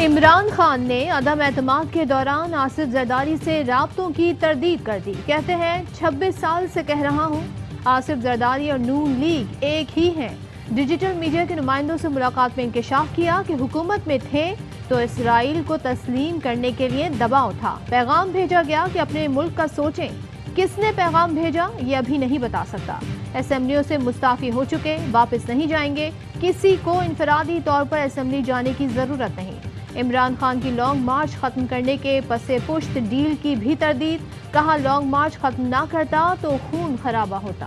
عمران خان نے عدم اعتماد کے دوران آصف زرداری سے رابطوں کی تردید کر دی۔ کہتے ہیں 26 سال سے کہہ رہا ہوں آصف زرداری اور نون لیگ ایک ہی ہیں۔ ڈیجیٹل میڈیا کے نمائندوں سے ملاقات میں انکشاف کیا کہ حکومت میں تھے تو اسرائیل کو تسلیم کرنے کے لیے دباؤ تھا۔ پیغام بھیجا گیا کہ اپنے ملک کا سوچیں۔ کس نے پیغام بھیجا یہ ابھی نہیں بتا سکتا۔ اسمبلیوں سے مستعفی ہو چکے، واپس نہیں جائیں گے۔ کسی کو انفرادی طور پر اسمبلی جانے کی ضرورت نہیں۔ عمران خان کی لانگ مارچ ختم کرنے کے پس پشت ڈیل کی بھی تردید۔ کہا لانگ مارچ ختم نہ کرتا تو خون خرابہ ہوتا۔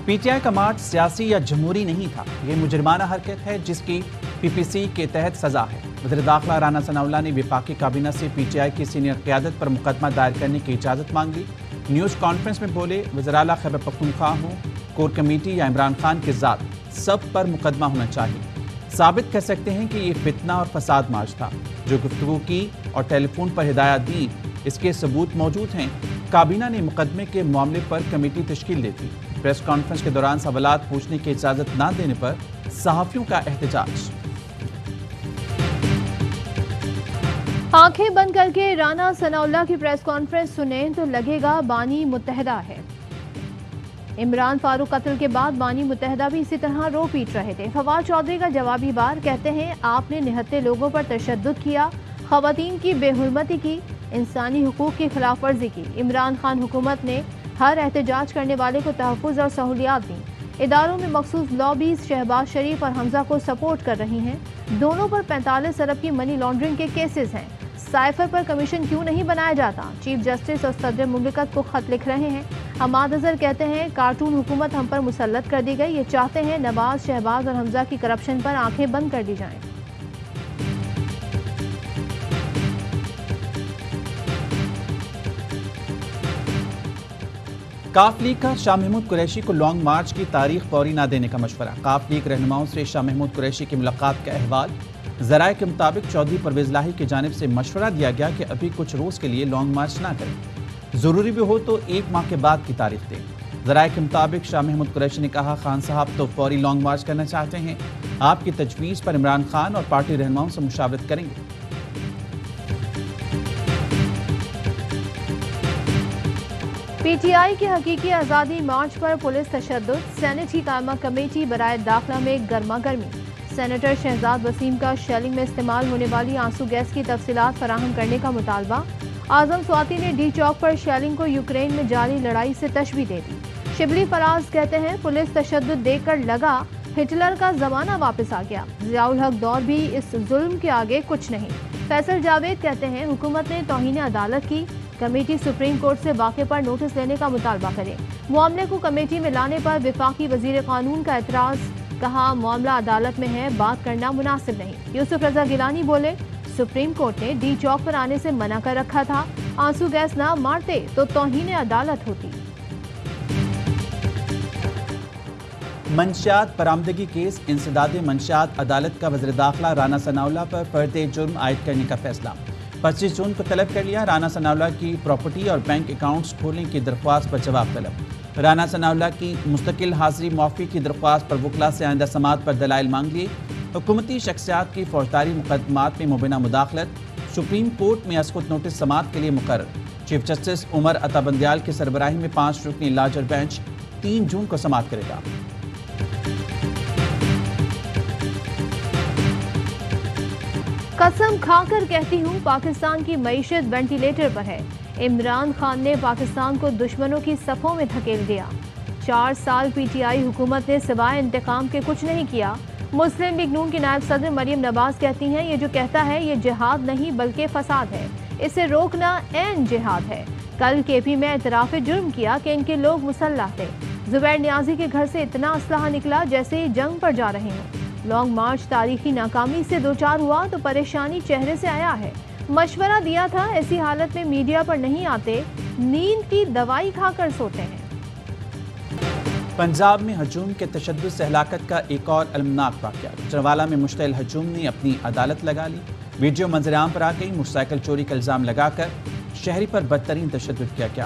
پی ٹی آئی کا مارچ سیاسی یا جمہوری نہیں تھا، یہ مجرمانہ حرکت ہے جس کی پی پی سی کے تحت سزا ہے۔ وزیر داخلہ رانا ثناء اللہ نے وفاقی کابینہ سے پی ٹی آئی کی سینئر قیادت پر مقدمہ دائر کرنے کی اجازت مانگ لی۔ نیوز کانفرنس میں بولے وزیر اعلیٰ خیبر پختونخوا ہوں، کور کمیٹی یا عمران خان کے ذات، سب پر مقدمہ ہونا چاہیے۔ ثابت کر سکتے ہیں کہ یہ فتنہ اور فساد مارچ تھا۔ جو گفتگو کی اور ٹیلی فون پر ہدایات دی اس کے ثبوت موجود ہیں۔ کابینہ نے مقدمے کے معاملے پر کمیٹی تشکیل دی تھی۔ پریس کانفرنس کے دوران سوالات پوچھنے کی اجازت نہ دینے پر صحافیوں کا احتجاج۔ آنکھیں بند کر کے رانا ثناء اللہ کی پریس کانفرنس سنیں تو لگے گا بانی متحدہ ہے۔ عمران فاروق قتل کے بعد بانی متحدہ بھی اسی طرح رو پیٹ رہے تھے۔ فواد چودھری کا جوابی بار، کہتے ہیں آپ نے نہتے لوگوں پر تشدد کیا، خواتین کی بے حرمتی کی، انسانی حقوق کی خلاف ورزی کی۔ عمران خان حکومت نے ہر احتجاج کرنے والے کو تحفظ اور سہولیات دیں۔ اداروں میں مخصوص لابیز شہباز شریف اور حمزہ کو سپورٹ کر رہی ہیں۔ دونوں پر 45 ارب کی منی لانڈرنگ کے کیسز ہیں۔ سائفر پر کمیشن کیوں نہیں بنایا جاتا؟ چیف جسٹس اور صدر مملکت کو خط لکھ رہے ہیں۔ حماد اظہر کہتے ہیں کارٹون حکومت ہم پر مسلط کر دی گئی، یہ چاہتے ہیں نواز، شہباز اور حمزہ کی کرپشن پر آنکھیں بند کر دی جائیں۔ کاف لیگ کا شاہ محمود قریشی کو لانگ مارچ کی تاریخ فوری نہ دینے کا مشورہ۔ کاف لیگ رہنماؤں سے شاہ محمود قریشی کی ملاقات کا احوال۔ ذرائع کے مطابق چودھری پرویز لاہی کی جانب سے مشورہ دیا گیا کہ ابھی کچھ روز کے لیے لانگ مارچ نہ کریں، ضروری بھی ہو تو 1 ماہ کے بعد کی تاریخ دیں۔ ذرائع کے مطابق شاہ محمود قریشی نے کہا خان صاحب تو فوری لانگ مارچ کرنا چاہتے ہیں، آپ کی تجویز پر عمران خان اور پارٹی رہنماؤں سے مشاورت کریں گے۔ پی ٹی آئی کے حقیقی آزادی مارچ پر پولیس تشدد، سینٹ کی قائمہ کمیٹی برائے داخلہ میں گرما گرمی۔ سینیٹر شہزاد وسیم کا شیلنگ میں استعمال ہونے والی آنسو گیس کی تفصیلات فراہم کرنے کا مطالبہ۔ اعظم سواتی نے ڈی چوک پر شیلنگ کو یوکرین میں جاری لڑائی سے تشبیہ دے دی۔ شبلی فراز کہتے ہیں پولیس تشدد دیکھ کر لگا ہٹلر کا زمانہ واپس آ گیا، ضیاء الحق دور بھی اس ظلم کے آگے کچھ نہیں۔ فیصل جاوید کہتے ہیں حکومت نے توہین عدالت کی، کمیٹی سپریم کورٹ سے واقعے پر نوٹس لینے کا مطالبہ کرے۔ معاملے کو کمیٹی میں لانے پر وفاقی وزیر قانون کا اعتراض، کہا معاملہ عدالت میں ہے، بات کرنا مناسب نہیں۔ یوسف رضا گیلانی بولے سپریم کورٹ نے ڈی چوک پر آنے سے منع کر رکھا تھا، آنسو گیس نہ مارتے تو توہین عدالت ہوتی۔ منشیات برآمدگی کیس، انسداد منشیات عدالت کا وزیر داخلہ رانا ثناء اللہ پر فرد جرم عائد کرنے کا فیصلہ۔ 25 جون کو طلب کر لیا، رانا ثناء اللہ کی پراپرٹی اور بینک اکاؤنٹس کھولنے کی درخواست پر جواب طلب۔ رانا ثناء اللہ کی مستقل حاضری معافی کی درخواست پر وکلاء سے آئندہ سماعت پر دلائل مانگ لیے۔ حکومتی شخصیات کی فوجداری مقدمات میں مبینہ مداخلت، سپریم کورٹ میں اسقط نوٹس سماعت کے لیے مقرر۔ چیف جسٹس عمر عطا بندیال کی سربراہی میں 5 رکنی لارجر بینچ 3 جون کو سماعت کرے گا۔ قسم کھا کر کہتی ہوں پاکستان کی معیشت وینٹیلیٹر پر ہے۔ عمران خان نے پاکستان کو دشمنوں کی صفوں میں دھکیل دیا۔ 4 سال پی ٹی آئی حکومت نے سوائے انتقام کے کچھ نہیں کیا۔ مسلم لیگ نون کی نائب صدر مریم نواز کہتی ہیں یہ جو کہتا ہے یہ جہاد نہیں بلکہ فساد ہے، اسے روکنا عین جہاد ہے۔ کل کے پی میں اعتراف جرم کیا کہ ان کے لوگ مسلح تھے۔ زبیر نیازی کے گھر سے اتنا اسلحہ نکلا جیسے جنگ پر جا رہے ہوں۔ لانگ مارچ تاریخی ناکامی سے دوچار ہوا تو پریشانی چہرے سے آیا ہے۔ مشورہ دیا تھا ایسی حالت میں میڈیا پر نہیں آتے، نیند کی دوائی کھا کر سوتے ہیں۔ پنجاب میں ہجوم کے تشدد سے ہلاکت کا ایک اور المناک واقعہ۔ جنوالا میں مشتعل ہجوم نے اپنی عدالت لگا لی۔ ویڈیو منظر عام پر آ گئی، موٹر سائیکل چوری کا الزام لگا کر شہری پر بدترین تشدد کیا گیا۔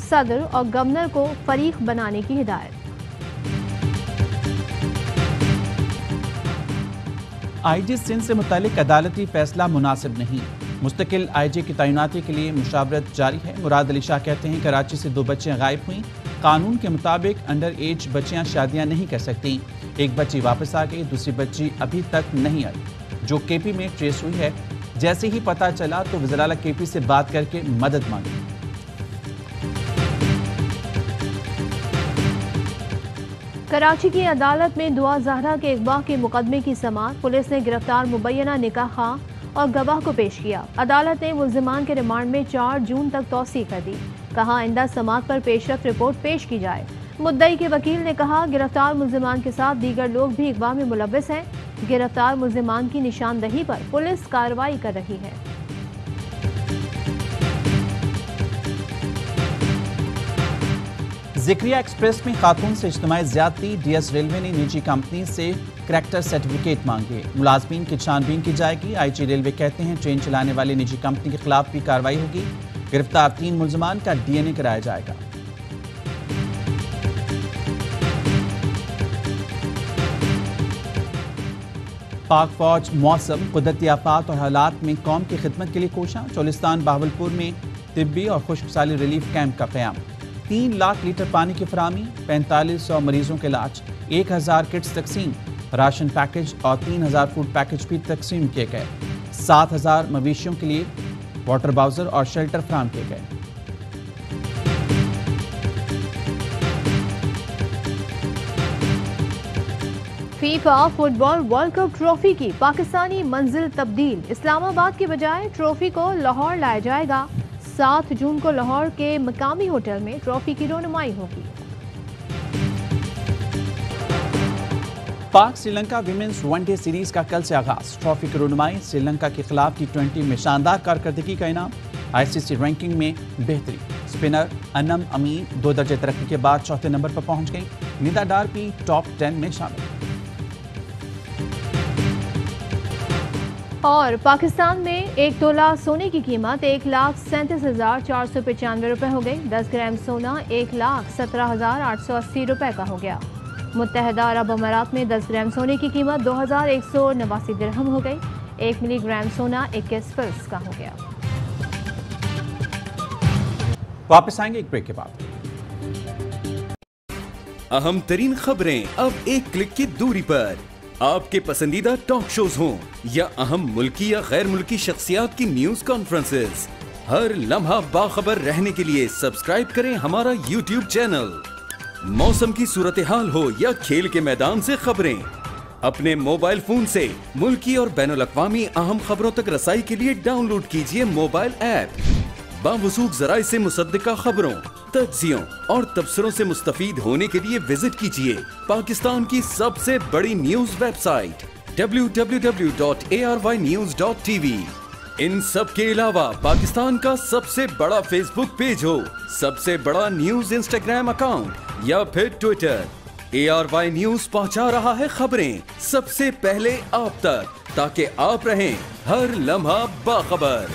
صدر اور گورنر کو فریق بنانے کی ہدایت۔ آئی جی سندھ سے متعلق عدالتی فیصلہ مناسب نہیں، مستقل آئی جی کی تعیناتی کے لیے مشاورت جاری ہے۔ مراد علی شاہ کہتے ہیں کراچی سے 2 بچیاں غائب ہوئیں، قانون کے مطابق انڈر ایج بچیاں شادیاں نہیں کر سکتی، ایک بچی واپس آ گئی، دوسری بچی ابھی تک نہیں آئی جو کے پی میں ٹریس ہوئی ہے، جیسے ہی پتہ چلا تو وزیر اعلیٰ کے پی سے بات کر کے مدد مانگی۔ کراچی کی عدالت میں دعا زہرا کے اغوا کے مقدمے کی سماعت، پولیس نے گرفتار مبینہ نکاح خواہ اور گواہ کو پیش کیا۔ عدالت نے ملزمان کے ریمانڈ میں 4 جون تک توسیع کر دی، کہا آئندہ سماعت پر پیش رفت رپورٹ پیش کی جائے۔ مدعی کے وکیل نے کہا گرفتار ملزمان کے ساتھ دیگر لوگ بھی اغوا میں ملوث ہیں، گرفتار ملزمان کی نشاندہی پر پولیس کارروائی کر رہی ہے۔ ذکریہ ایکسپریس میں خاتون سے اجتماعی زیادتی، ڈی ایس ریلوے نے نجی کمپنی سے کریکٹر سرٹیفکیٹ مانگے، ملازمین کی چھان بین کی جائے گی۔ آئی جی ریلوے کہتے ہیں ٹرین چلانے والی نجی کمپنی کے خلاف بھی کارروائی ہوگی، گرفتار 3 ملزمان کا ڈی این اے کرایا جائے گا۔ پاک فوج موسم، قدرتی آفات اور حالات میں قوم کی خدمت کے لیے کوشاں، چولستان بہاولپور میں طبی اور خشک سالی ریلیف کیمپ کا قیام، 3 لاکھ لیٹر پانی کی فراہمی، 4500 مریضوں کے علاج، 1000 کٹس تقسیم، راشن پیکج اور 3000 فوڈ پیکج بھی تقسیم کیے گئے، 7000 مویشیوں کے لیے واٹر باؤزر اور شیلٹر فراہم کیے گئے۔ فیفا فٹ بال ورلڈ کپ ٹرافی کی پاکستانی منزل تبدیل، اسلام آباد کی بجائے ٹرافی کو لاہور لایا جائے گا۔ 7 جون کو لاہور کے مقامی ہوٹل میں ٹرافی کی رونمائی ہوگی۔ Pak Sri Lanka women's one day series کا کل سے آغاز، ٹرافی کی رونمائی، سری لنکا کے خلاف T20 میں شاندار کارکردگی کا انعام، آئی سی سی رینکنگ میں بہتری، اسپنر انم امین 2 درجے ترقی کے بعد 4تھے نمبر پر پہنچ گئی، ندا ڈار بھی ٹاپ 10 میں شامل۔ اور پاکستان میں 1 تولہ سونے کی قیمت 1,37,495 روپے ہو گئی، 10 گرام سونا 1,17,880 روپے کا ہو گیا۔ متحدہ عرب امارات میں 10 گرام سونے کی قیمت 2,189 درہم ہو گئی، 1 ملی گرام سونا 21 فلس کا ہو گیا۔ واپس آئیں گے ایک بریک کے بعد۔ اہم ترین خبریں اب ایک کلک کی دوری پر، آپ کے پسندیدہ ٹاک شوز ہوں یا اہم ملکی یا غیر ملکی شخصیات کی نیوز کانفرنسز، ہر لمحہ باخبر رہنے کے لیے سبسکرائب کریں ہمارا یوٹیوب چینل۔ موسم کی صورتحال ہو یا کھیل کے میدان سے خبریں، اپنے موبائل فون سے ملکی اور بین الاقوامی اہم خبروں تک رسائی کے لیے ڈاؤن لوڈ کیجیے موبائل ایپ۔ باوثوق ذرائع سے مصدقہ خبروں، تجزیوں اور تبصروں سے مستفید ہونے کے لیے وزٹ کیجیے پاکستان کی سب سے بڑی نیوز ویب سائٹ www.arYnews.tv۔ ان سب کے علاوہ پاکستان کا سب سے بڑا فیس بک پیج ہو، سب سے بڑا نیوز انسٹاگرام اکاؤنٹ یا پھر ٹویٹر، ARY نیوز پہنچا رہا ہے خبریں سب سے پہلے آپ تک، تاکہ آپ رہیں ہر لمحہ باخبر۔